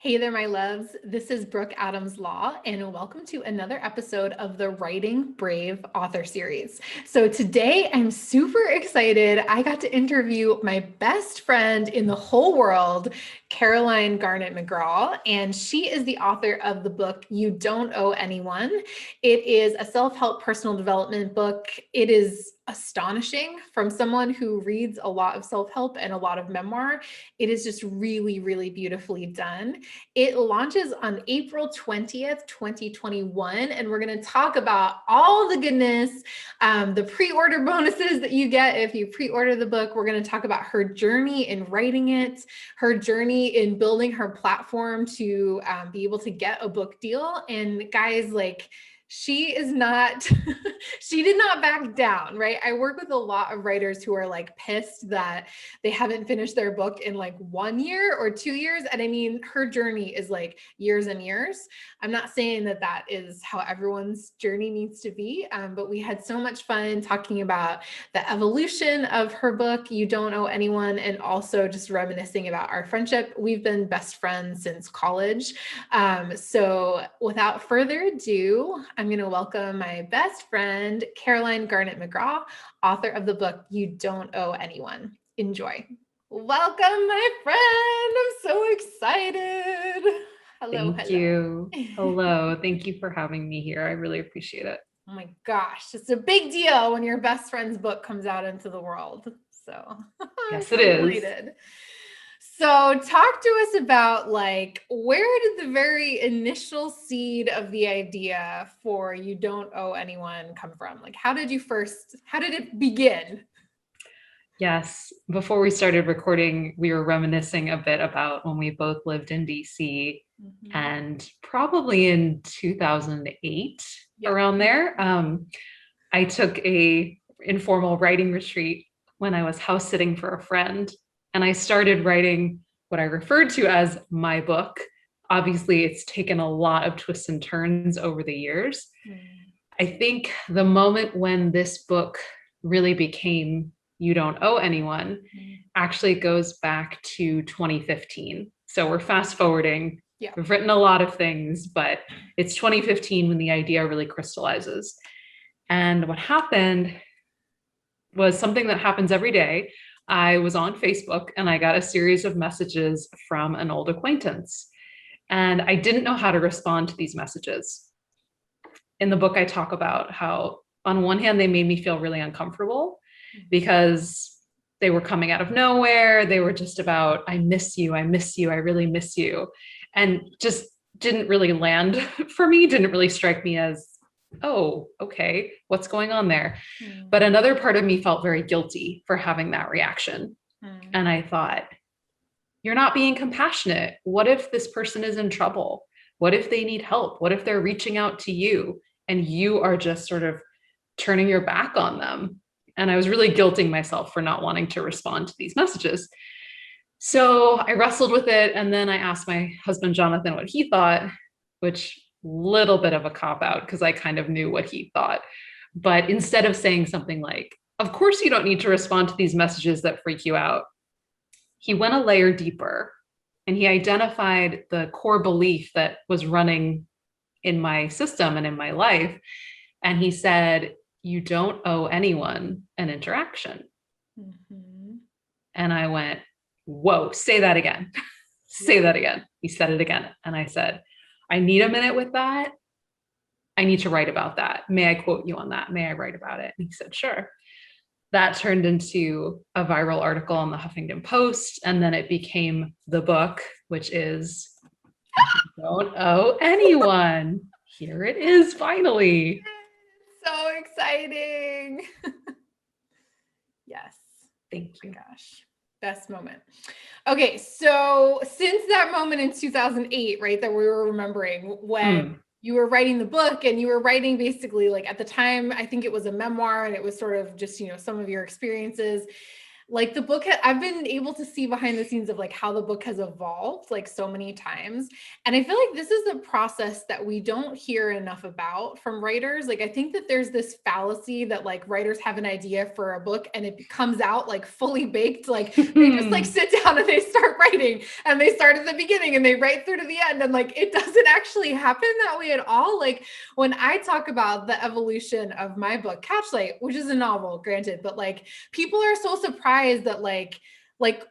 Hey there, my loves. This is Brooke Adams Law, and welcome to another episode of the Writing Brave author series. So today I'm super excited. I got to interview my best friend in the whole world, Caroline Garnet McGraw, and she is the author of the book You Don't Owe Anyone. It is a self-help personal development book. It is astonishing from someone who reads a lot of self-help and a lot of memoir. It is just really, really beautifully done. It launches on April 20th, 2021, and we're going to talk about all the goodness, the pre-order bonuses that you get if you pre-order the book. We're going to talk about her journey in writing it, her journey in building her platform to be able to get a book deal. And guys, she is not, she did not back down, right? I work with a lot of writers who are like pissed that they haven't finished their book in like 1 year or 2 years. And I mean, her journey is like years and years. I'm not saying that that is how everyone's journey needs to be, but we had so much fun talking about the evolution of her book, You Don't Owe Anyone, and also just reminiscing about our friendship. We've been best friends since college. So without further ado, I'm going to welcome my best friend, Caroline Garnet McGraw, author of the book, You Don't Owe Anyone. Enjoy. Welcome, my friend. I'm so excited. Hello. Thank you. Hello. Thank you for having me here. I really appreciate it. Oh my gosh, it's a big deal when your best friend's book comes out into the world. So I'm Yes, so it is. excited. So talk to us about where did the very initial seed of the idea for You Don't Owe Anyone come from? Like, how did it begin? Yes. Before we started recording, we were reminiscing a bit about when we both lived in DC and probably in 2008, around there. I took a informal writing retreat when I was house sitting for a friend, and I started writing what I referred to as my book. Obviously, it's taken a lot of twists and turns over the years. I think the moment when this book really became You Don't Owe Anyone actually goes back to 2015. So we're fast forwarding. Yeah. We've written a lot of things, but it's 2015 when the idea really crystallizes. And what happened was something that happens every day. I was on Facebook and I got a series of messages from an old acquaintance. And I didn't know how to respond to these messages. In the book, I talk about how, on one hand, they made me feel really uncomfortable because they were coming out of nowhere. They were just about, I miss you, I really miss you. And just didn't really land for me, didn't really strike me as, oh, okay, what's going on there? But another part of me felt very guilty for having that reaction. And I thought, you're not being compassionate. What if this person is in trouble? What if they need help? What if they're reaching out to you and you are just sort of turning your back on them? And I was really guilting myself for not wanting to respond to these messages. So I wrestled with it. And then I asked my husband, Jonathan, what he thought, which little bit of a cop out because I kind of knew what he thought. But instead of saying something like, of course you don't need to respond to these messages that freak you out, he went a layer deeper and he identified the core belief that was running in my system and in my life. And he said, you don't owe anyone an interaction. And I went, whoa, say that again. Say that again. He said it again. And I said, I need a minute with that. I need to write about that. May I quote you on that? May I write about it? And he said, sure. That turned into a viral article on the Huffington Post. And then it became the book, which is Don't Owe Anyone. Here it is, finally. So exciting. Yes. Thank you. Oh my gosh. Best moment. Okay. So since that moment in 2008, right, that we were remembering when you were writing the book and you were writing basically like at the time, I think it was a memoir and it was sort of just, some of your experiences. like the book, I've been able to see behind the scenes of like how the book has evolved like so many times. And I feel like this is a process that we don't hear enough about from writers. Like, I think that there's this fallacy that like writers have an idea for a book and it comes out like fully baked. Like they just like sit down and they start writing and they start at the beginning and they write through to the end. And like, it doesn't actually happen that way at all. Like when I talk about the evolution of my book, Catchlight, which is a novel, granted, but like people are so surprised that like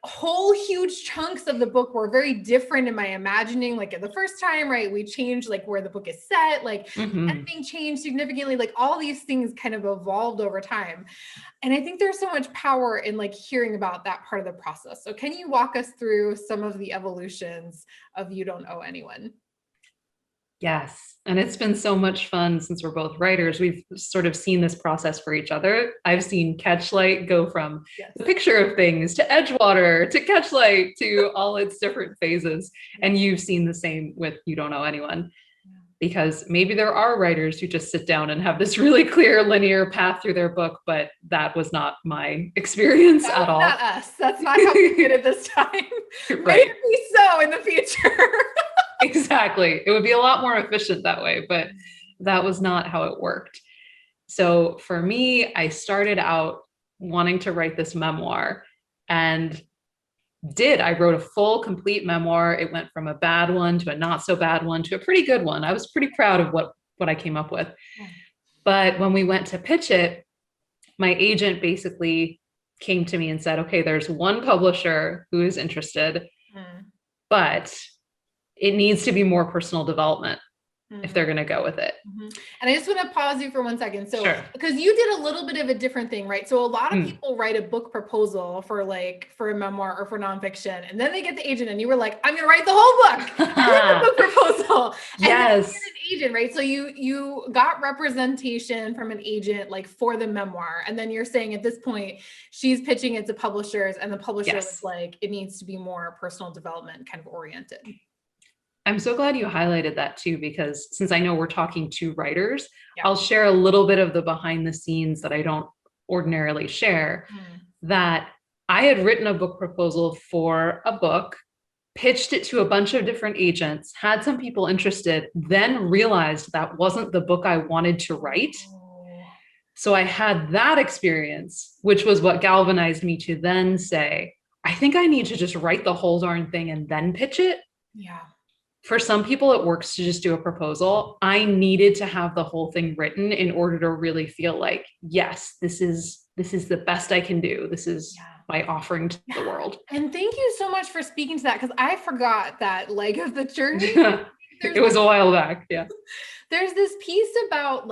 whole huge chunks of the book were very different in my imagining. Like the first time, right, we changed like where the book is set, like everything changed significantly, like all these things kind of evolved over time. And I think there's so much power in like hearing about that part of the process. So can you walk us through some of the evolutions of You Don't Owe Anyone? Yes. And it's been so much fun since we're both writers. We've sort of seen this process for each other. I've seen Catchlight go from the picture of things to Edgewater to Catchlight to all its different phases. And you've seen the same with You Don't Owe Anyone. Because maybe there are writers who just sit down and have this really clear linear path through their book, but that was not my experience at all. Not us. That's not how we did it this time. Right. Maybe so in the future. Exactly. It would be a lot more efficient that way, but that was not how it worked. So for me, I started out wanting to write this memoir and I wrote a full, complete memoir. It went from a bad one to a not so bad one to a pretty good one. I was pretty proud of what I came up with. But when we went to pitch it, my agent basically came to me and said, okay, there's one publisher who is interested, but it needs to be more personal development if they're going to go with it. And I just want to pause you for 1 second. So, Sure. because you did a little bit of a different thing, right? So a lot of people write a book proposal for a memoir or for nonfiction, and then they get the agent and you were like, I'm going to write the whole book. The book proposal. And yes. then you get an agent, right? So you got representation from an agent like for the memoir. And then you're saying at this point, she's pitching it to publishers and the publisher was like, it needs to be more personal development kind of oriented. I'm so glad you highlighted that too, because since I know we're talking to writers, I'll share a little bit of the behind the scenes that I don't ordinarily share. That I had written a book proposal for a book, pitched it to a bunch of different agents, had some people interested, then realized that wasn't the book I wanted to write. So I had that experience, which was what galvanized me to then say, I think I need to just write the whole darn thing and then pitch it. Yeah. For some people, it works to just do a proposal. I needed to have the whole thing written in order to really feel like, yes, this is the best I can do. This is my offering to the world. And thank you so much for speaking to that, because I forgot that leg of the journey. It was a while back. Yeah. There's this piece about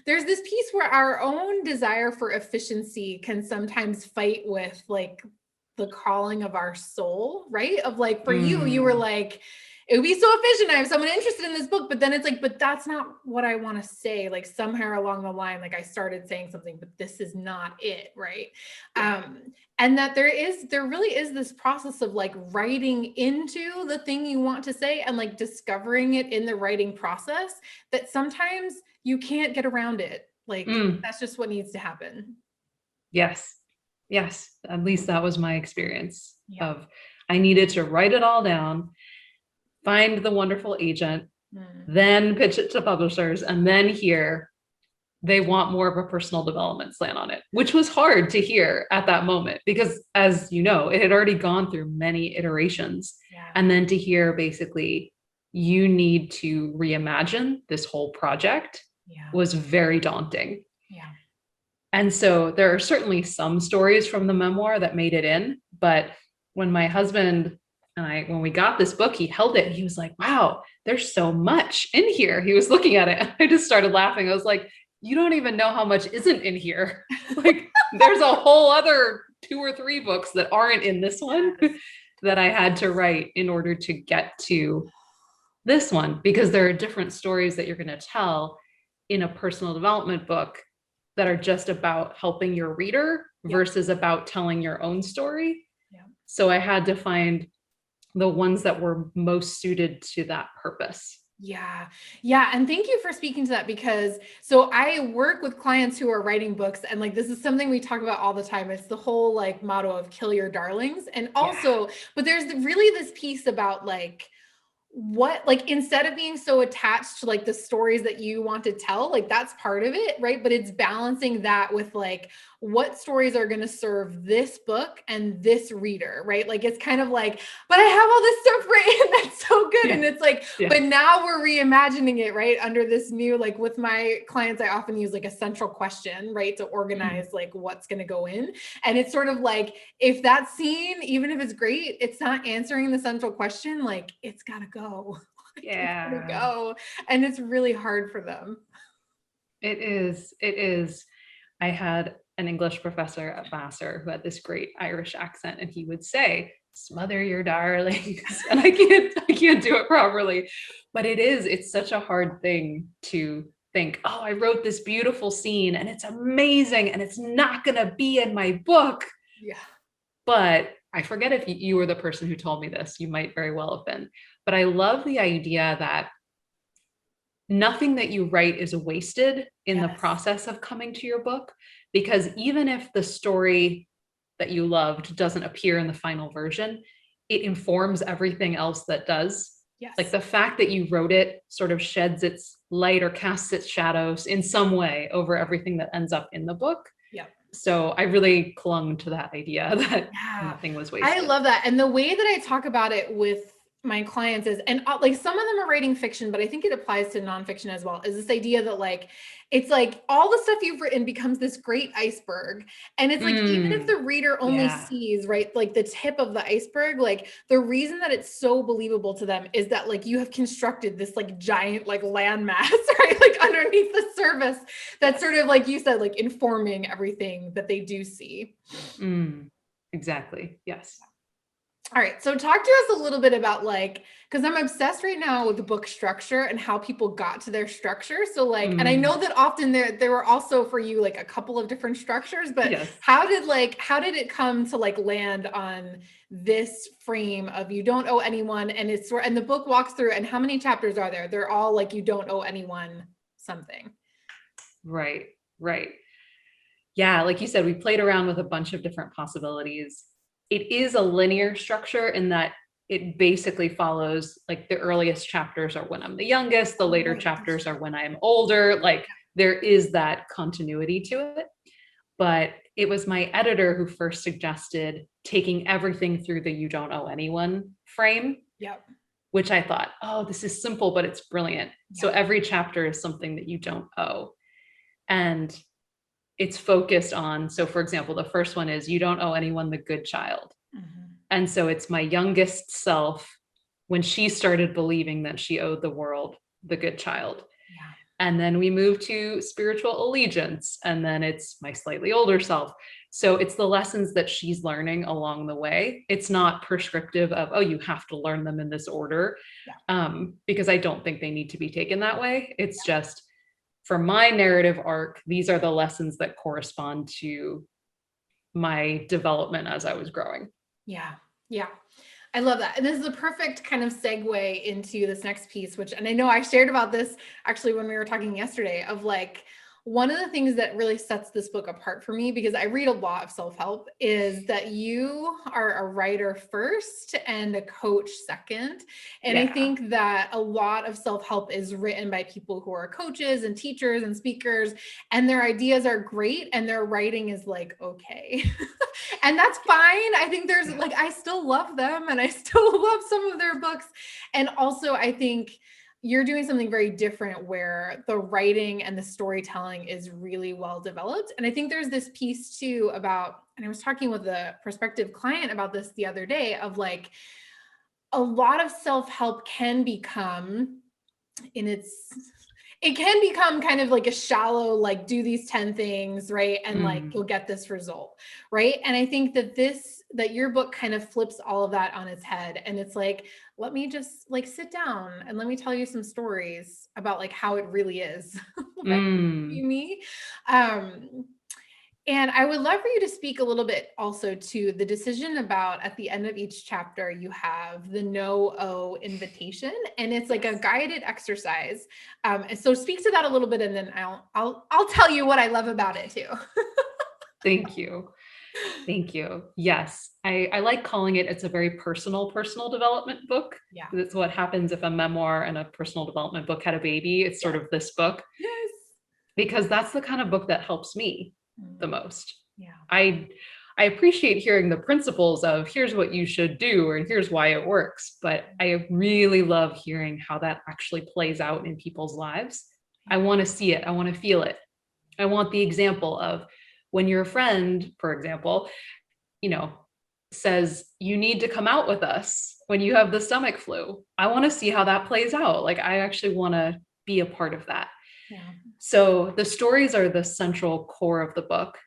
there's this piece where our own desire for efficiency can sometimes fight with like the calling of our soul, right? Of like, for you were like, it would be so efficient. I have someone interested in this book, but then it's like, but that's not what I want to say. Like somewhere along the line, like I started saying something, but this is not it. Right. And that there really is this process of like writing into the thing you want to say and like discovering it in the writing process, that sometimes you can't get around it. Like that's just what needs to happen. Yes, at least that was my experience of I needed to write it all down, find the wonderful agent, then pitch it to publishers, and then hear they want more of a personal development slant on it, which was hard to hear at that moment because, as you know, it had already gone through many iterations. And then to hear basically, you need to reimagine this whole project was very daunting. And so there are certainly some stories from the memoir that made it in, but when my husband and when we got this book, he held it and he was like, wow, there's so much in here. He was looking at it and I just started laughing. I was like, you don't even know how much isn't in here. Like there's a whole other 2 or 3 books that aren't in this one that I had to write in order to get to this one, because there are different stories that you're going to tell in a personal development book that are just about helping your reader versus about telling your own story. So I had to find the ones that were most suited to that purpose. Yeah. Yeah. And thank you for speaking to that, because so I work with clients who are writing books, and like this is something we talk about all the time. It's the whole like motto of kill your darlings. And Yeah. also, but there's really this piece about like what, like, instead of being so attached to like the stories that you want to tell, like that's part of it, right? But it's balancing that with like what stories are going to serve this book and this reader, right? Like it's kind of like, but I have all this stuff written that's so good, and Yeah. it's like, Yeah. but now we're reimagining it, right, under this new, like with my clients I often use like a central question, right, to organize like what's going to go in. And it's sort of like, if that scene, even if it's great, it's not answering the central question, like it's got to go. Like, it's got to Yeah. go. And it's really hard for them. It is. It is. I had an English professor at Vassar who had this great Irish accent, and he would say, "Smother your darlings," and I can't do it properly, but it's such a hard thing to think, "Oh, I wrote this beautiful scene, and it's amazing, and it's not going to be in my book." Yeah. But I forget if you were the person who told me this. You might very well have been. But I love the idea that nothing that you write is wasted in the Yes. process of coming to your book, because even if the story that you loved doesn't appear in the final version, it informs everything else that does. Like Yes. the fact that you wrote it sort of sheds its light or casts its shadows in some way over everything that ends up in the book. Yep. So I really clung to that idea that Yeah, nothing was I wasted. love that. And the way that I talk about it with my clients is, and like some of them are writing fiction, but I think it applies to nonfiction as well, is this idea that like, it's like all the stuff you've written becomes this great iceberg. And it's like, even if Mm, the reader only yeah. sees, right, like the tip of the iceberg, like the reason that it's so believable to them is that like you have constructed this like giant like landmass, right? Like underneath the surface, that's Yes. sort of like you said, like informing everything that they do see. Mm, exactly. Yes. All right. So talk to us a little bit about like, because I'm obsessed right now with the book structure and how people got to their structure. So like, and I Mm, know that often there were also for you like a couple of different structures, but yes. how did it come to like land on this frame of you don't owe anyone, and it's and the book walks through, and how many chapters are there? They're all like you don't owe anyone something. Right. Right. Yeah, like you said, we played around with a bunch of different possibilities. It is a linear structure in that it basically follows like the earliest chapters are when I'm the youngest, the Oh, later right. That's chapters are true. when I'm older. Like there is that continuity to it. But it was my editor who first suggested taking everything through the you don't owe anyone frame, Yep. which I thought, oh, this is simple, but it's brilliant. So Yeah. every chapter is something that you don't owe. And it's focused on, so for example, the first one is you don't owe anyone the good child. Mhm. And so it's my youngest self when she started believing that she owed the world the good child. Yeah. And then we move to spiritual allegiance, and then it's my slightly older self. So it's the lessons that she's learning along the way. It's not prescriptive of, oh, you have to learn them in this order, Yeah. because I don't think they need to be taken that way. It's just for my narrative arc, these are the lessons that correspond to my development as I was growing. Yeah. Yeah. I love that. And this is a perfect kind of segue into this next piece, which, and I know I shared about this actually when we were talking yesterday, of like, one of the things that really sets this book apart for me, because I read a lot of self-help, is that you are a writer first and a coach second. And I Yeah. think that a lot of self-help is written by people who are coaches and teachers and speakers, and their ideas are great and their writing is like, okay. And that's fine. I think there's Yeah. like, I still love them and I still love some of their books. And also, I think you're doing something very different where the writing and the storytelling is really well developed. And I think there's this piece too about, and I was talking with a prospective client about this the other day, of like, a lot of self help can become in its it can become kind of like a shallow, like do these 10 things, right, and like you'll Mm, get this result, right? And I think that that your book kind of flips all of that on its head, and it's like, let me just like sit down and let me tell you some stories about like how it really is. Right? mm, You me. um And I would love for you to speak a little bit also to the decision about at the end of each chapter, you have the no-o invitation, and it's like a guided exercise. And so speak to that a little bit, and then I'll tell you what I love about it too. Thank you. Thank you. Yes, I like calling it, it's a very personal development book. Yeah. That's what happens if a memoir and a personal development book had a baby. It's sort of this book. Yes. Because that's the kind of book that helps me the most. Yeah. I appreciate hearing the principles of here's what you should do and here's why it works, but I really love hearing how that actually plays out in people's lives. I want to see it. I want to feel it. I want the example of when your friend, for example, says you need to come out with us when you have the stomach flu. I want to see how that plays out. Like, I actually want to be a part of that. Yeah. So the stories are the central core of the book,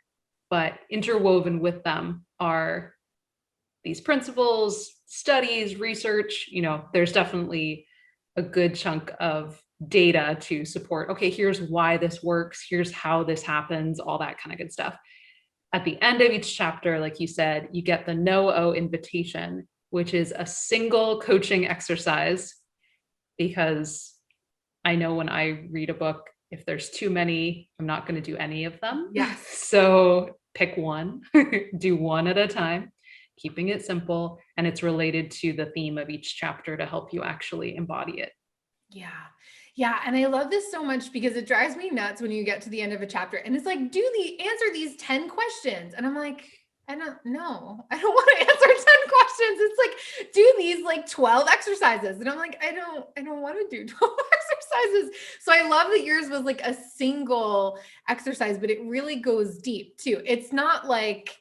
but interwoven with them are these principles, studies, research. There's definitely a good chunk of data to support, okay, here's why this works, here's how this happens, all that kind of good stuff. At the end of each chapter, like you said, you get the no-o invitation, which is a single coaching exercise, because I know when I read a book, if there's too many, I'm not going to do any of them. Yes. So pick one, do one at a time, keeping it simple, and it's related to the theme of each chapter to help you actually embody it. Yeah. Yeah. And I love this so much because it drives me nuts when you get to the end of a chapter and it's like, answer these 10 questions. And I'm like, I don't know. I don't want to answer 10 questions. It's like, do these like 12 exercises. And I'm like, I don't want to do 12 exercises. So I love that yours was like a single exercise, but it really goes deep too. It's not like,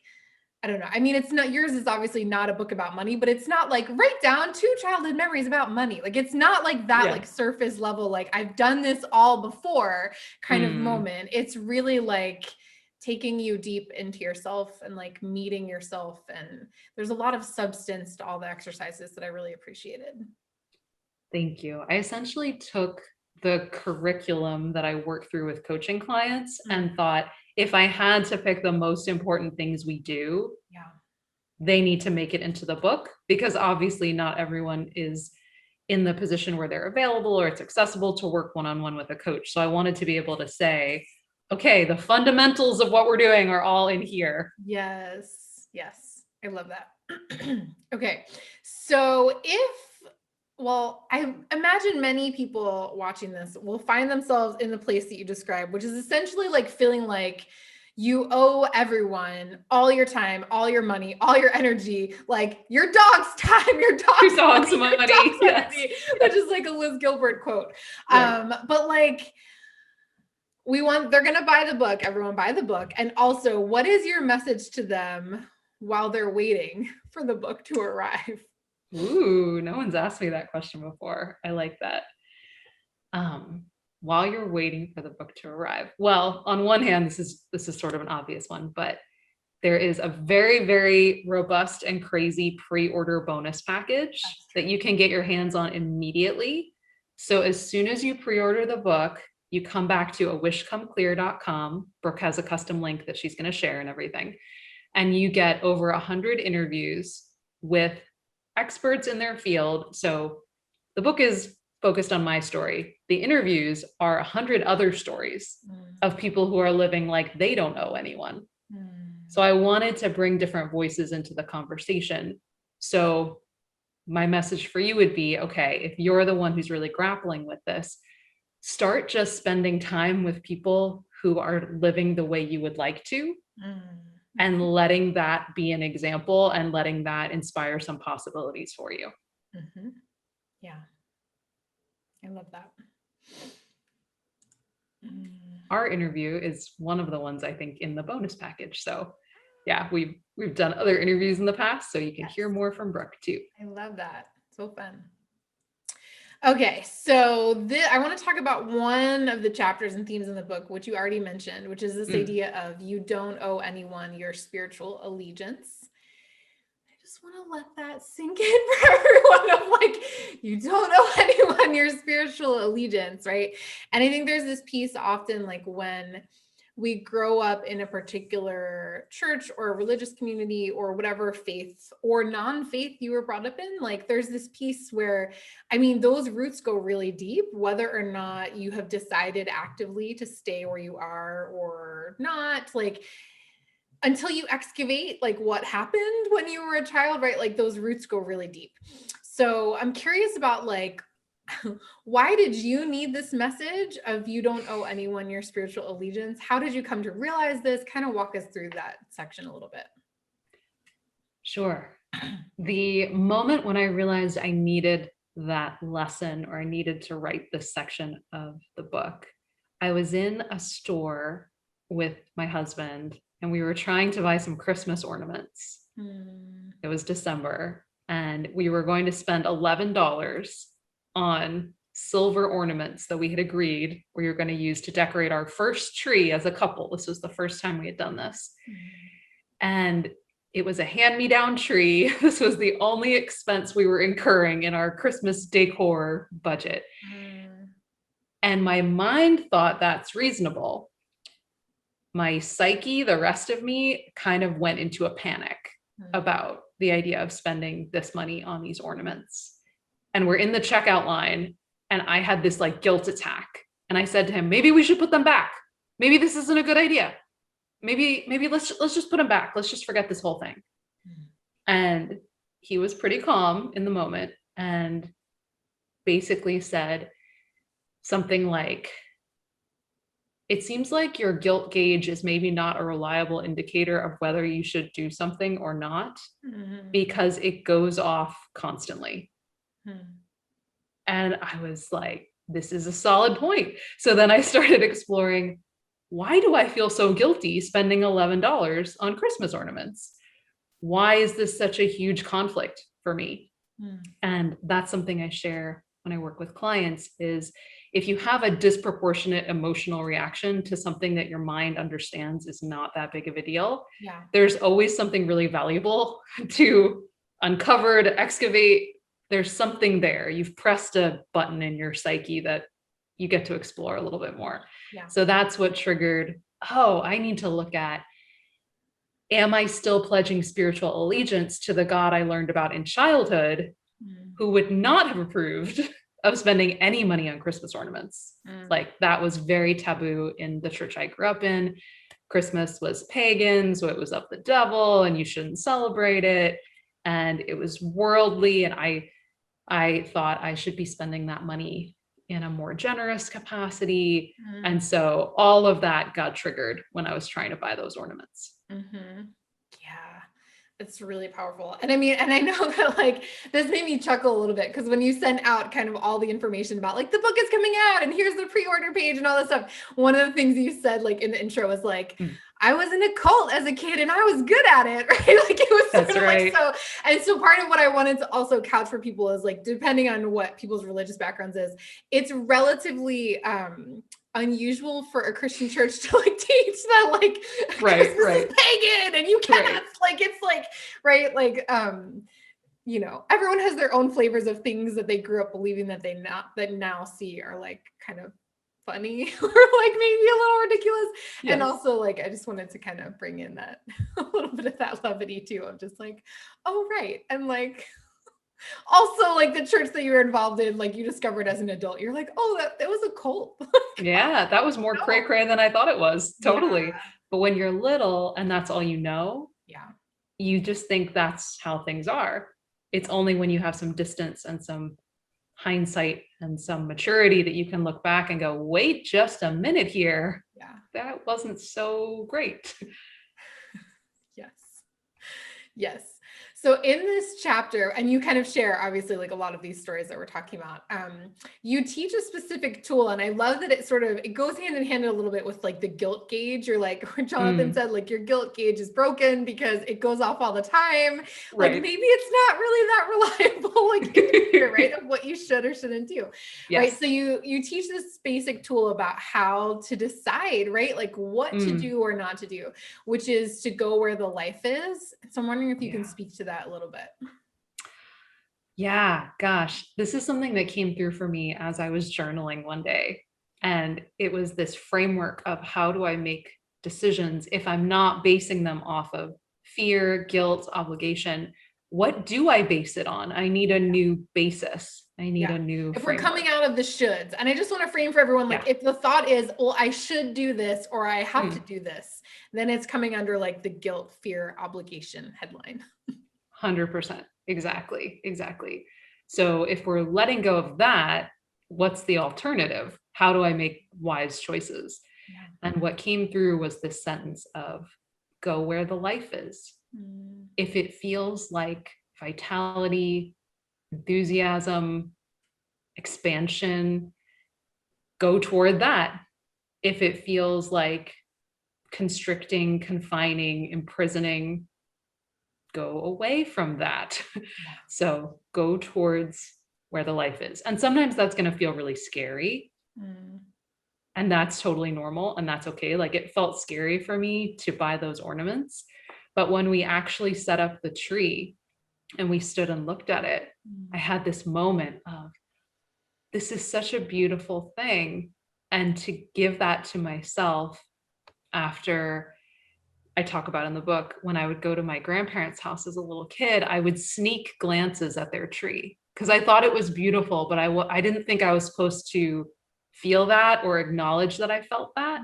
I don't know. I mean, it's not, yours is obviously not a book about money, but it's not like write down 2 childhood memories about money. Like, it's not like that, like surface level, like I've done this all before kind of moment. It's really like taking you deep into yourself and like meeting yourself. And there's a lot of substance to all the exercises that I really appreciated. Thank you. I essentially took the curriculum that I work through with coaching clients and thought, if I had to pick the most important things we do, they need to make it into the book, because obviously not everyone is in the position where they're available or it's accessible to work one-on-one with a coach. So I wanted to be able to say, okay, the fundamentals of what we're doing are all in here. Yes. Yes. I love that. Okay. So I imagine many people watching this will find themselves in the place that you described, which is essentially like feeling like you owe everyone all your time, all your money, all your energy, like your dog's time, your dog's money, energy, which is like a Liz Gilbert quote. Right. But like, they're going to buy the book, everyone buy the book. And also, what is your message to them while they're waiting for the book to arrive? Ooh, no one's asked me that question before. I like that. While you're waiting for the book to arrive. Well, on one hand, this is sort of an obvious one, but there is a very, very robust and crazy pre-order bonus package that you can get your hands on immediately. So as soon as you pre-order the book, you come back to awishcomeclear.com. Brooke has a custom link that she's going to share and everything. And you get over 100 interviews with experts in their field. So the book is focused on my story. The interviews are 100 other stories of people who are living like they don't know anyone. So I wanted to bring different voices into the conversation. So my message for you would be, okay, if you're the one who's really grappling with this, start just spending time with people who are living the way you would like to. And letting that be an example and letting that inspire some possibilities for you. Yeah. I love that. Our interview is one of the ones I think in the bonus package. So yeah, we've done other interviews in the past, so you can hear more from Brooke too. I love that. So fun. Okay, so I want to talk about one of the chapters and themes in the book, which you already mentioned, which is this idea of you don't owe anyone your spiritual allegiance. I just want to let that sink in for everyone of like, you don't owe anyone your spiritual allegiance, right? And I think there's this piece often like when we grow up in a particular church or a religious community or whatever faith or non-faith you were brought up in, like there's this piece where, I mean, those roots go really deep, whether or not you have decided actively to stay where you are or not, like until you excavate like what happened when you were a child, right? Like those roots go really deep. So I'm curious about like, why did you need this message of you don't owe anyone your spiritual allegiance? How did you come to realize this? Kind of walk us through that section a little bit. Sure. The moment when I realized I needed that lesson or I needed to write this section of the book, I was in a store with my husband and we were trying to buy some Christmas ornaments. It was December and we were going to spend $11 on silver ornaments that we had agreed we were going to use to decorate our first tree as a couple. This was the first time we had done this. And it was a hand-me-down tree. This was the only expense we were incurring in our Christmas decor budget. And my mind thought that's reasonable. My psyche, the rest of me, kind of went into a panic about the idea of spending this money on these ornaments. And we're in the checkout line and I had this like guilt attack. And I said to him, maybe we should put them back. Maybe this isn't a good idea. Maybe let's just put them back. Let's just forget this whole thing. And he was pretty calm in the moment and basically said something like, it seems like your guilt gauge is maybe not a reliable indicator of whether you should do something or not, because it goes off constantly. And I was like, this is a solid point. So then I started exploring, why do I feel so guilty spending $11 on Christmas ornaments? Why is this such a huge conflict for me? And that's something I share when I work with clients is if you have a disproportionate emotional reaction to something that your mind understands is not that big of a deal, there's always something really valuable to uncover, to excavate. There's something there. You've pressed a button in your psyche that you get to explore a little bit more. So that's what triggered, oh, I need to look at, am I still pledging spiritual allegiance to the God I learned about in childhood who would not have approved of spending any money on Christmas ornaments? Like that was very taboo in the church I grew up in. Christmas was pagan, so it was of the devil and you shouldn't celebrate it. And it was worldly. And I thought I should be spending that money in a more generous capacity. And so all of that got triggered when I was trying to buy those ornaments. Yeah, it's really powerful. And I mean, and I know that like, this made me chuckle a little bit because when you sent out kind of all the information about like the book is coming out and here's the pre-order page and all this stuff, one of the things you said like in the intro was like, I was in a cult as a kid and I was good at it, right? Like it was sort of like so. And so part of what I wanted to also couch for people is like, depending on what people's religious backgrounds is, it's relatively unusual for a Christian church to like teach that like Christmas is pagan and you can't like, it's like, right. Like, you know, everyone has their own flavors of things that they grew up believing that that now see are like kind of funny or like maybe a little ridiculous. And also like, I just wanted to kind of bring in that a little bit of that levity too, of just like, oh, right. And like, also like the church that you were involved in, like you discovered as an adult, you're like, oh, that was a cult. Yeah, that was more cray cray than I thought it was. Totally. But when you're little and that's all you know, you just think that's how things are. It's only when you have some distance and some hindsight and some maturity that you can look back and go, wait just a minute here. That wasn't so great. Yes. So in this chapter, and you kind of share obviously like a lot of these stories that we're talking about, you teach a specific tool. And I love that it goes hand in hand a little bit with like the guilt gauge, or like what Jonathan said, like your guilt gauge is broken because it goes off all the time. Like maybe it's not really that reliable, like indicator, right, of what you should or shouldn't do. Right. So you teach this basic tool about how to decide, right? Like what to do or not to do, which is to go where the life is. So I'm wondering if you can speak to that a little bit. Yeah, gosh, this is something that came through for me as I was journaling one day. And it was this framework of how do I make decisions, if I'm not basing them off of fear, guilt, obligation, what do I base it on? I need a new basis. I need a new If framework. we're coming out of the shoulds, and I just want to frame for everyone, like if the thought is, well, I should do this, or I have to do this, then it's coming under like the guilt, fear, obligation headline. 100%. Exactly. So if we're letting go of that, what's the alternative? How do I make wise choices? Yeah. And what came through was this sentence of go where the life is. If it feels like vitality, enthusiasm, expansion, go toward that. If it feels like constricting, confining, imprisoning, go away from that. So go towards where the life is. And sometimes that's going to feel really scary. And that's totally normal. And that's okay. Like it felt scary for me to buy those ornaments. But when we actually set up the tree and we stood and looked at it, I had this moment of, this is such a beautiful thing. And to give that to myself after, I talk about in the book, when I would go to my grandparents' house as a little kid, I would sneak glances at their tree because I thought it was beautiful, but I didn't think I was supposed to feel that or acknowledge that I felt that.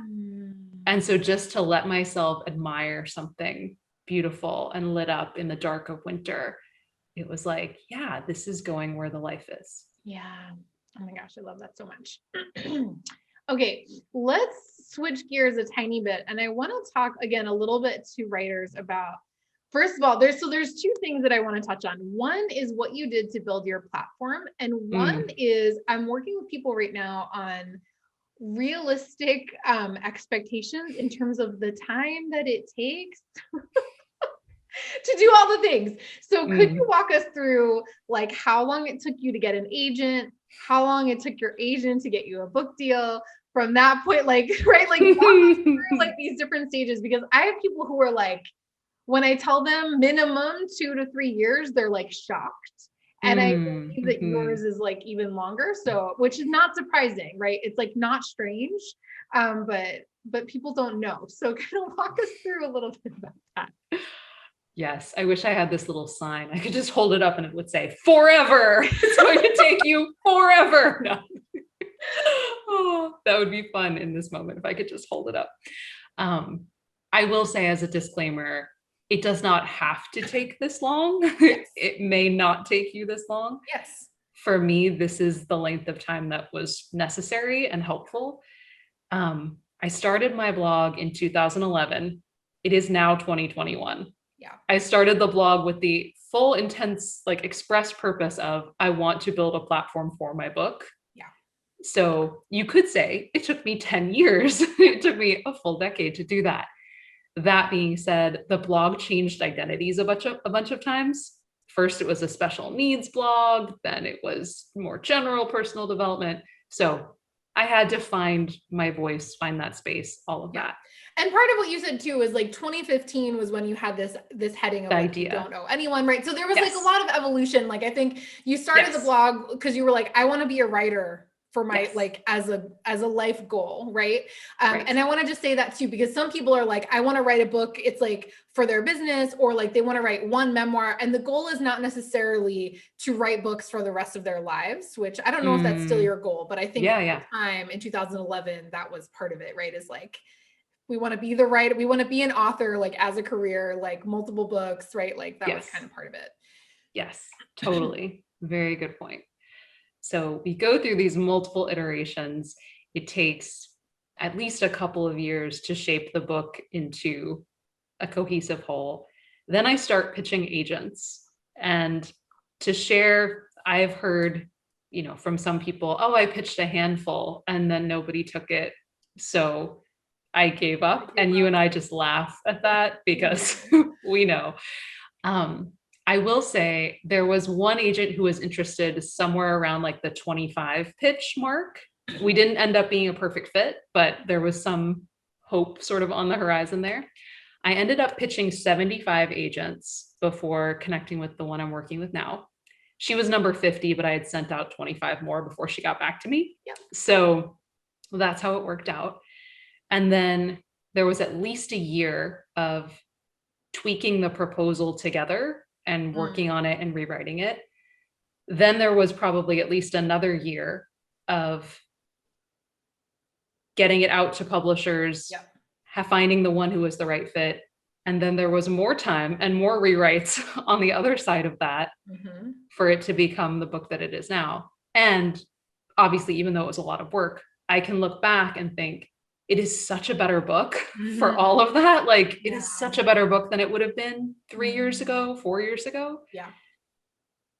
And so just to let myself admire something beautiful and lit up in the dark of winter, it was like, yeah, this is going where the life is. Yeah. Oh my gosh, I love that so much. Okay, let's switch gears a tiny bit. And I want to talk again a little bit to writers about, first of all, there's two things that I want to touch on. One is what you did to build your platform. And one is I'm working with people right now on realistic expectations in terms of the time that it takes to do all the things. So could you walk us through like how long it took you to get an agent, how long it took your agent to get you a book deal from that point, like, right? Like walk us through like these different stages, because I have people who are like, when I tell them minimum 2 to 3 years, they're like shocked. And I believe that yours is like even longer. So, which is not surprising, right? It's like not strange, but people don't know. So kind of walk us through a little bit about that. Yes, I wish I had this little sign. I could just hold it up and it would say, forever. It's going to take you forever. No. Oh, that would be fun in this moment if I could just hold it up. I will say as a disclaimer, it does not have to take this long. Yes. It may not take you this long. Yes. For me, this is the length of time that was necessary and helpful. I started my blog in 2011. It is now 2021. Yeah. I started the blog with the full intense, like express purpose of, I want to build a platform for my book. Yeah. So you could say it took me 10 years. It took me a full decade to do that. That being said, the blog changed identities a bunch of times. First, it was a special needs blog. Then it was more general personal development. So I had to find my voice, find that space, all of that. And part of what you said too is like 2015 was when you had this heading of like, idea. You don't know anyone, right? So there was like a lot of evolution. Like I think you started the blog because you were like, I want to be a writer for my like as a life goal, right? And I want to just say that too, because some people are like, I want to write a book. It's like for their business, or like they want to write one memoir. And the goal is not necessarily to write books for the rest of their lives, which I don't know if that's still your goal, but I think at the time in 2011, that was part of it, right? Is like, we want to be the writer. We want to be an author, like as a career, like multiple books, right? Like that was kind of part of it. Yes, totally. Very good point. So we go through these multiple iterations. It takes at least a couple of years to shape the book into a cohesive whole. Then I start pitching agents, and to share, I've heard, from some people, oh, I pitched a handful and then nobody took it. So I gave up, and you and I just laugh at that because we know. I will say there was one agent who was interested somewhere around like the 25 pitch mark. We didn't end up being a perfect fit, but there was some hope sort of on the horizon there. I ended up pitching 75 agents before connecting with the one I'm working with now. She was number 50, but I had sent out 25 more before she got back to me. Yep. So that's how it worked out. And then there was at least a year of tweaking the proposal together and working on it and rewriting it. Then there was probably at least another year of getting it out to publishers, finding the one who was the right fit. And then there was more time and more rewrites on the other side of that for it to become the book that it is now. And obviously, even though it was a lot of work, I can look back and think it is such a better book for all of that. Like it is such a better book than it would have been 3 years ago, 4 years ago. Yeah.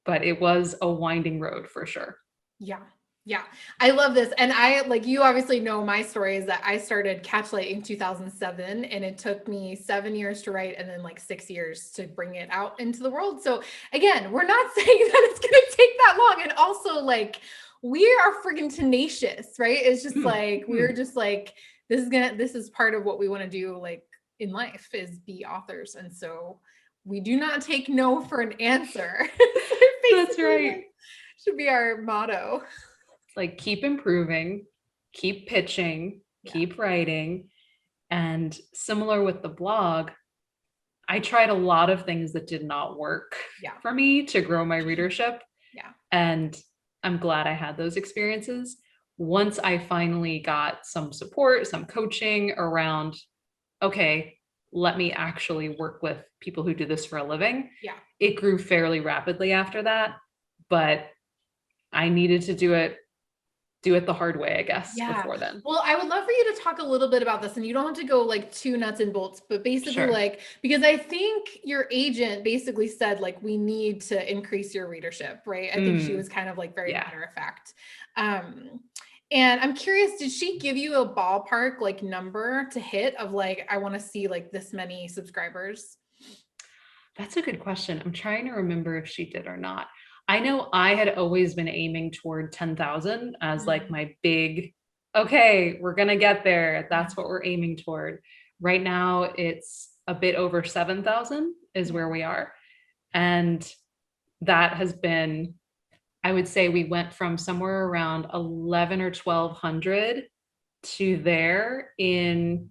But it was a winding road for sure. Yeah. Yeah. I love this. And I, like, you obviously know my story is that I started Catchlight in 2007 and it took me 7 years to write and then like 6 years to bring it out into the world. So again, we're not saying that it's going to take that long. And also like, we are freaking tenacious, right? It's just like, we're just like, this is part of what we want to do, like in life, is be authors. And so we do not take no for an answer. That's right. Should be our motto. Like keep improving, keep pitching, keep writing. And similar with the blog, I tried a lot of things that did not work for me to grow my readership. Yeah. And I'm glad I had those experiences. Once I finally got some support, some coaching around, okay, let me actually work with people who do this for a living. Yeah. It grew fairly rapidly after that, but I needed to do it the hard way, I guess, before then. Well, I would love for you to talk a little bit about this, and you don't have to go like too nuts and bolts, but basically like, because I think your agent basically said like, we need to increase your readership, right? I think she was kind of like very matter of fact. And I'm curious, did she give you a ballpark like number to hit of like, I want to see like this many subscribers? That's a good question. I'm trying to remember if she did or not. I know I had always been aiming toward 10,000 as like my big, okay, we're going to get there. That's what we're aiming toward. Right now, it's a bit over 7,000 is where we are. And that has been, I would say we went from somewhere around 11 or 1,200 to there in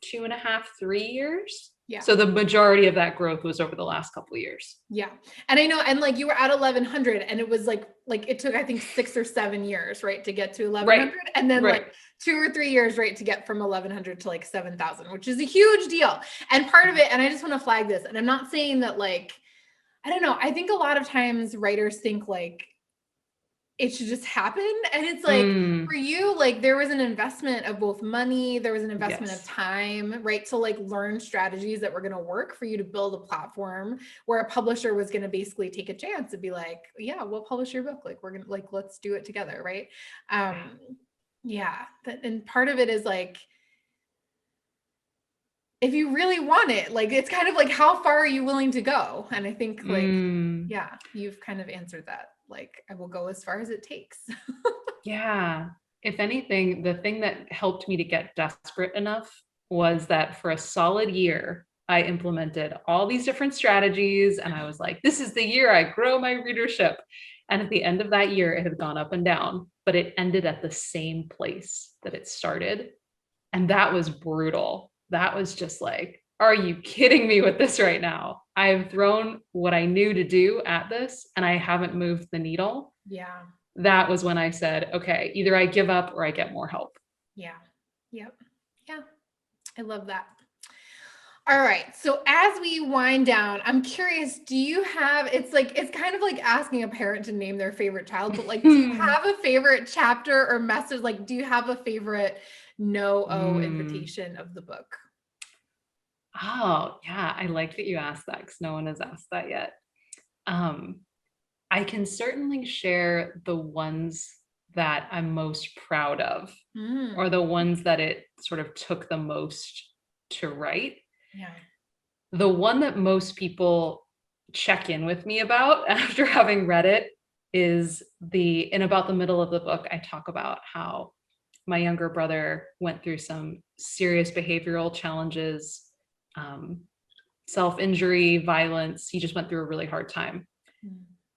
2.5, 3 years. Yeah. So the majority of that growth was over the last couple of years. Yeah. And I know, and like you were at 1,100 and it was like it took, I think 6 or 7 years, right, to get to 1,100. Right. And then like 2 or 3 years, right, to get from 1,100 to like 7,000, which is a huge deal. And part of it, and I just want to flag this, and I'm not saying that like, I don't know, I think a lot of times writers think like, it should just happen. And it's like, for you, like there was an investment of both money, there was an investment of time, right? To like learn strategies that were going to work for you to build a platform where a publisher was going to basically take a chance and be like, yeah, we'll publish your book. Like, we're going to like, let's do it together. Right. And part of it is like, if you really want it, like, it's kind of like, how far are you willing to go? And I think like, you've kind of answered that. Like, I will go as far as it takes. Yeah. If anything, the thing that helped me to get desperate enough was that for a solid year, I implemented all these different strategies. And I was like, this is the year I grow my readership. And at the end of that year, it had gone up and down, but it ended at the same place that it started. And that was brutal. That was just like, are you kidding me with this right now? I have thrown what I knew to do at this and I haven't moved the needle. Yeah. That was when I said, okay, either I give up or I get more help. Yeah. Yep. Yeah. I love that. All right. So as we wind down, I'm curious, do you have, it's kind of like asking a parent to name their favorite child, but like, do you have a favorite chapter or message? Like, do you have a favorite invitation of the book? Oh, yeah. I like that you asked that because no one has asked that yet. I can certainly share the ones that I'm most proud of or the ones that it sort of took the most to write. Yeah. The one that most people check in with me about after having read it is in about the middle of the book, I talk about how my younger brother went through some serious behavioral challenges, self-injury, violence. He just went through a really hard time.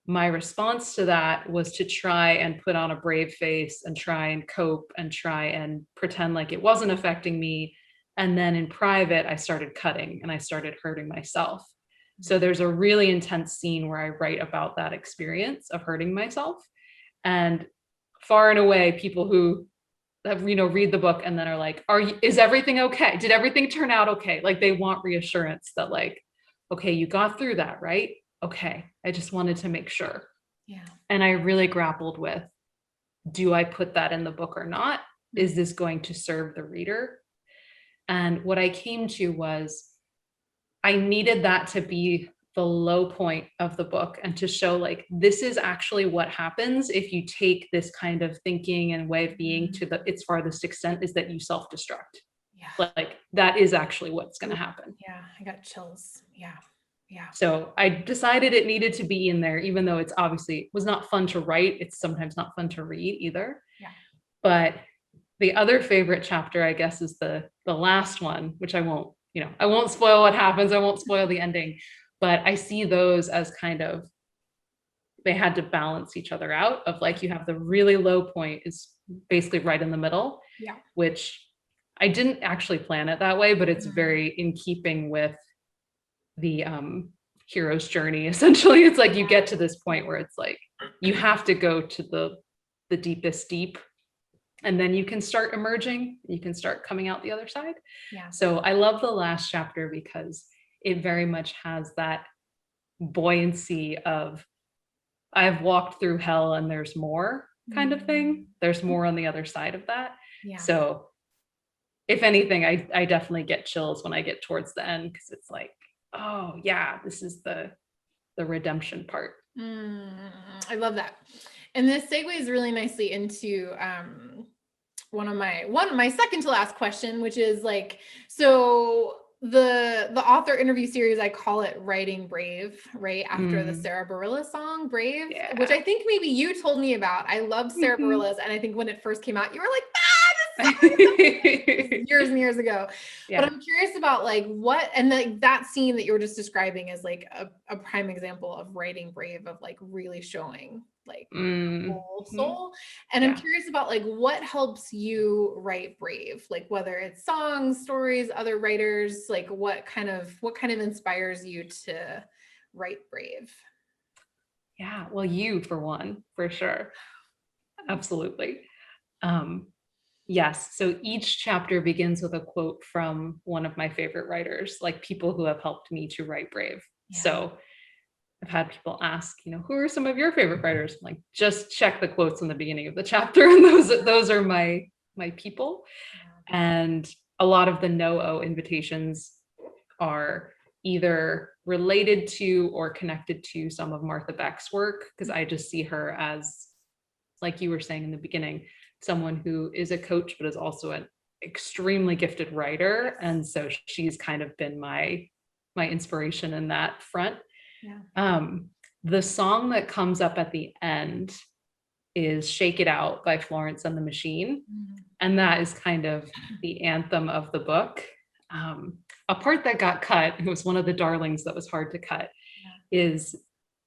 My response to that was to try and put on a brave face and try and cope and try and pretend like it wasn't affecting me And then in private, I started cutting and I started hurting myself. So there's a really intense scene where I write about that experience of hurting myself. And far and away, people who have, read the book and then are like, is everything okay? Did everything turn out okay? Like they want reassurance that like, okay, you got through that, right? Okay. I just wanted to make sure. Yeah. And I really grappled with, do I put that in the book or not? Is this going to serve the reader? And what I came to was I needed that to be the low point of the book and to show like, this is actually what happens if you take this kind of thinking and way of being to its farthest extent, is that you self-destruct. Yeah. Like that is actually what's going to happen. Yeah. I got chills. Yeah. Yeah. So I decided it needed to be in there, even though it's obviously was not fun to write. It's sometimes not fun to read either. Yeah. But the other favorite chapter, I guess, is the last one, which I won't spoil what happens. I won't spoil the ending, but I see those as kind of, they had to balance each other out of like, you have the really low point is basically right in the middle, Yeah. which I didn't actually plan it that way, but it's very in keeping with the hero's journey. Essentially, it's like you get to this point where it's like, you have to go to the deepest deep, and then you can start emerging, you can start coming out the other side. Yeah. So I love the last chapter because it very much has that buoyancy of, I've walked through hell and there's more kind of thing. There's more on the other side of that. Yeah. So if anything, I definitely get chills when I get towards the end, because it's like, oh yeah, this is the redemption part. I love that. And this segues really nicely into one of my second to last question, which is like, so the author interview series, I call it Writing Brave, right after the Sarah Bareilles song Brave, which I think maybe you told me about. I loved Sarah Bareilles, and I think when it first came out, you were like, years and years ago. Yeah. But I'm curious about like what, and like that scene that you were just describing is like a prime example of Writing Brave, of like really showing like whole soul. And I'm curious about like what helps you write brave, like whether it's songs, stories, other writers, like what kind of inspires you to write brave? Yeah, well, you for one, for sure. Absolutely. Yes. So each chapter begins with a quote from one of my favorite writers, like people who have helped me to write brave. Yeah. So I've had people ask, who are some of your favorite writers? I'm like, just check the quotes in the beginning of the chapter. And those are my people. Yeah. And a lot of the no-oh invitations are either related to or connected to some of Martha Beck's work, because I just see her as, like you were saying in the beginning, someone who is a coach, but is also an extremely gifted writer. And so she's kind of been my inspiration in that front. Yeah. The song that comes up at the end is Shake It Out by Florence and the Machine. Mm-hmm. And that is kind of the anthem of the book. A part that got cut, it was one of the darlings that was hard to cut, is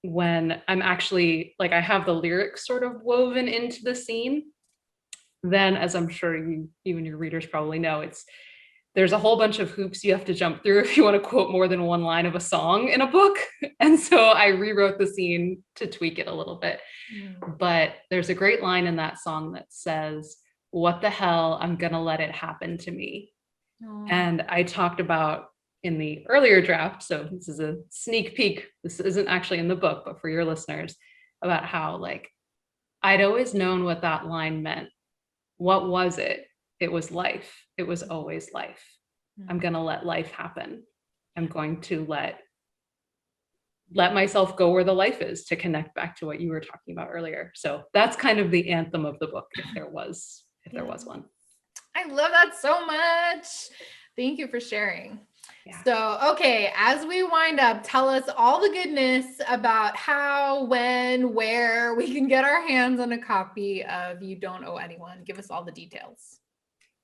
when I'm actually, like, I have the lyrics sort of woven into the scene. Then, as I'm sure you and your readers probably know, there's a whole bunch of hoops you have to jump through if you want to quote more than one line of a song in a book. And so I rewrote the scene to tweak it a little bit. But there's a great line in that song that says, "What the hell, I'm gonna let it happen to me." And I talked about in the earlier draft, so this is a sneak peek, this isn't actually in the book, but for your listeners, about how like I'd always known what that line meant. What was it? It was life. It was always life. I'm going to let life happen. I'm going to let myself go where the life is, to connect back to what you were talking about earlier. So that's kind of the anthem of the book, if there was one. I love that so much. Thank you for sharing. Yeah. So, okay, as we wind up, tell us all the goodness about how, when, where we can get our hands on a copy of You Don't Owe Anyone. Give us all the details.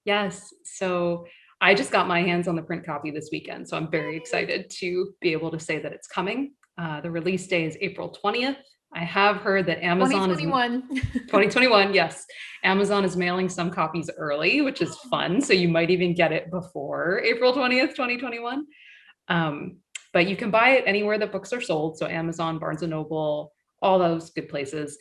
Yes. So I just got my hands on the print copy this weekend, so I'm very excited to be able to say that it's coming. The release day is April 20th. I have heard that Amazon is 2021. 2021. Yes. Amazon is mailing some copies early, which is fun. So you might even get it before April 20th, 2021. But you can buy it anywhere that books are sold. So Amazon, Barnes and Noble, all those good places.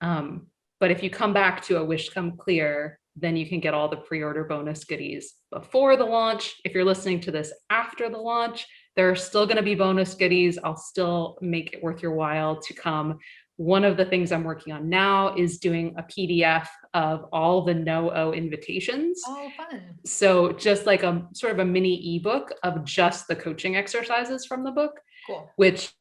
But if you come back to A Wish Come Clear, then you can get all the pre-order bonus goodies before the launch. If you're listening to this after the launch, there are still going to be bonus goodies. I'll still make it worth your while to come. One of the things I'm working on now is doing a PDF of all the no-oh invitations. Oh, fun. So just like a sort of a mini ebook of just the coaching exercises from the book. Cool. Which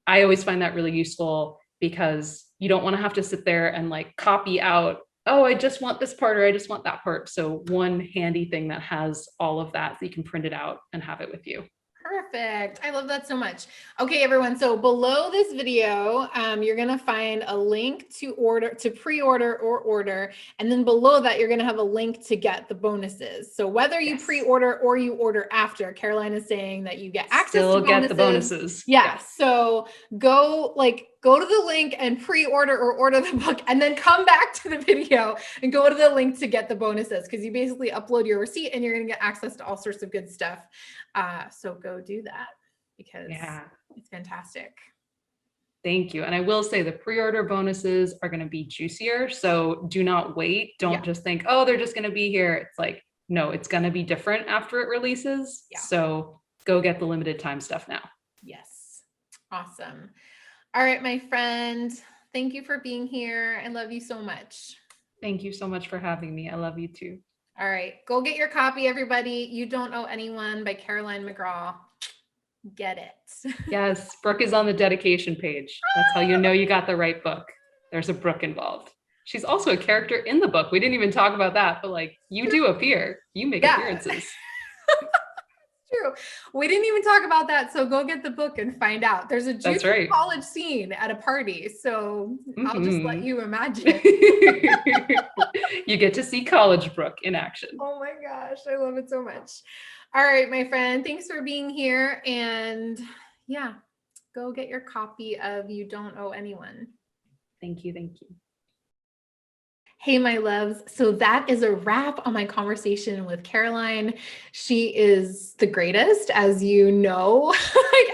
I always find that really useful because you don't want to have to sit there and like copy out, oh, I just want this part or I just want that part. So one handy thing that has all of that, so you can print it out and have it with you. Perfect. I love that so much. Okay, everyone. So below this video, you're going to find a link to pre-order or order. And then below that, you're going to have a link to get the bonuses. So whether you pre-order or you order after, Caroline is saying that you get access to bonuses. Get the bonuses. Yeah. So go to the link and pre-order or order the book, and then come back to the video and go to the link to get the bonuses, because you basically upload your receipt and you're going to get access to all sorts of good stuff. So go do that, because it's fantastic. Thank you. And I will say the pre-order bonuses are going to be juicier. So do not wait. Don't just think, oh, they're just going to be here. It's like, no, it's going to be different after it releases. Yeah. So go get the limited time stuff now. Yes. Awesome. All right, my friend, thank you for being here. I love you so much. Thank you so much for having me. I love you too. All right, go get your copy, everybody. You Don't Owe Anyone by Garnet McGraw. Get it. Yes, Brooke is on the dedication page. That's how you know you got the right book. There's a Brooke involved. She's also a character in the book. We didn't even talk about that, but like, you do appear. You make appearances. True. We didn't even talk about that. So go get the book and find out. There's a juicy college scene at a party. So I'll just let you imagine. You get to see college Brooke in action. Oh my gosh. I love it so much. All right, my friend. Thanks for being here. And yeah, go get your copy of You Don't Owe Anyone. Thank you. Thank you. Hey, my loves. So that is a wrap on my conversation with Caroline. She is the greatest, as you know.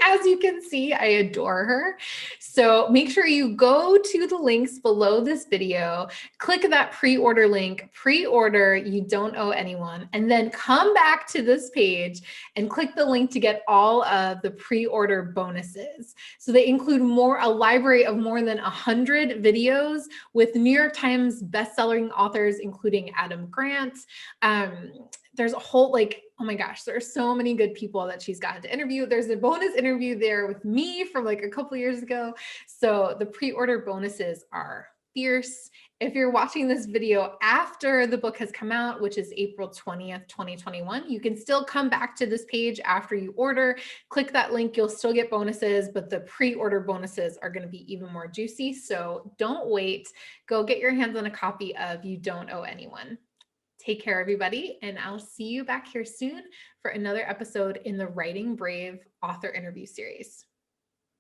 As you can see, I adore her. So make sure you go to the links below this video, click that pre-order link, pre-order You Don't Owe Anyone, and then come back to this page and click the link to get all of the pre-order bonuses. So they include a library of more than 100 videos with New York Times best-selling authors, including Adam Grant. There's a whole, oh my gosh, there are so many good people that she's gotten to interview. There's a bonus interview there with me from a couple years ago. So the pre-order bonuses are fierce. If you're watching this video after the book has come out, which is April 20th, 2021, you can still come back to this page after you order, click that link, you'll still get bonuses, but the pre-order bonuses are going to be even more juicy. So don't wait, go get your hands on a copy of You Don't Owe Anyone. Take care, everybody, and I'll see you back here soon for another episode in the Writing Brave author interview series.